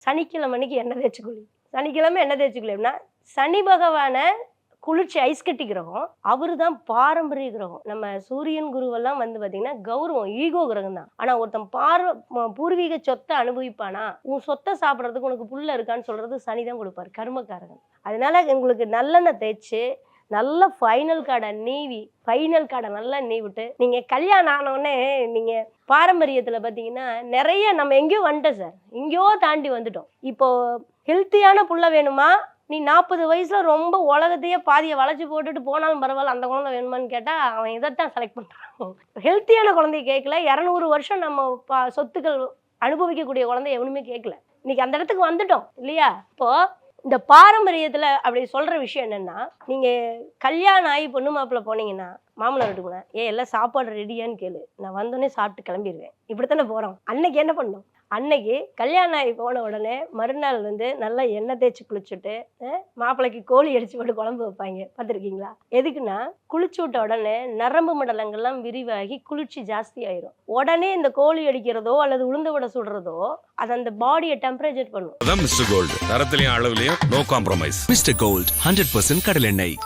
சனிக்கிழமை அன்னைக்கு எண்ணெய் தேய்ச்சி குளி. சனிக்கிழமை எண்ணெய் தேய்ச்சி குளி அப்படின்னா சனி பகவான குளிர்ச்சி ஐஸ் கட்டி கிரகம். அவரு தான் பாரம்பரிய கிரகம். நம்ம சூரியன் குருவெல்லாம் வந்து பார்த்தீங்கன்னா கௌரவம் ஈகோ கிரகம் தான். ஆனால் ஒருத்தன் பூர்வீக சொத்தை அனுபவிப்பானா, உன் சொத்தை சாப்பிட்றதுக்கு உனக்கு புள்ள இருக்கான்னு சொல்றது சனி தான் கொடுப்பாரு, கர்மக்காரகன். அதனால உங்களுக்கு நல்லெண்ணெய் தேய்ச்சி நல்ல ஃபைனல் கார்டை நல்லா நீவிட்டு நீங்கள் கல்யாணம் ஆனோடனே நீங்கள் பாரம்பரியத்தில் பார்த்தீங்கன்னா நிறைய நம்ம எங்கேயோ வந்துட்டோம் சார், எங்கேயோ தாண்டி வந்துட்டோம். இப்போ ஹெல்த்தியான புள்ள வேணுமா, நீ 40 வயசுல ரொம்ப உலகத்தையே பாதியை வளைச்சு போட்டுட்டு போனாலும் பரவாயில்ல அந்த குழந்தை வேணுமான்னு கேட்டால் அவன் இதைத்தான் செலக்ட் பண்ணுறான். ஹெல்த்தியான குழந்தைய கேட்கல, 200 வருஷம் நம்ம சொத்துக்கள் அனுபவிக்கக்கூடிய குழந்தை எவனுமே கேட்கல. இன்னைக்கு அந்த இடத்துக்கு வந்துட்டோம் இல்லையா? இப்போ இந்த பாரம்பரியத்தில் அப்படி சொல்கிற விஷயம் என்னென்னா, நீங்கள் கல்யாணம் ஆகி பொண்ணு மாப்பிள்ளை போனீங்கன்னா மாமனார் வீட்டுக்கு போனேன், எல்லாம் சாப்பாடு ரெடியான்னு கேளு, நான் வந்தோடனே சாப்பிட்டு கிளம்பிடுவேன். இப்படித்தானே போகிறோம். அன்னைக்கு என்ன பண்ணோம், அன்னைக்கு கல்யாணம் ஆகி போன உடனே மறுநாள் வந்து நல்லா எண்ணெய் தேய்ச்சி குளிச்சுட்டு மாப்பிள்ளைக்கு கோழி அடிச்சு போட்டு குழம்பு வைப்பாங்க, பார்த்துருக்கீங்களா? எதுக்குன்னா குளிச்சு விட்ட உடனே நரம்பு மண்டலங்கள்லாம் விரிவாகி குளிர்ச்சி ஜாஸ்தி ஆயிரும். உடனே இந்த கோழி அடிக்கிறதோ அல்லது உளுந்து வடை சுடுறதோ அது அந்த பாடியை டெம்பரேச்சர் பண்ணும். மிஸ்டர் கோல்டு தரத்திலையும் அளவுலையும் நோ காம்ப்ரமைஸ். மிஸ்டர் கோல்ட் 100% கடலெண்ணெய்.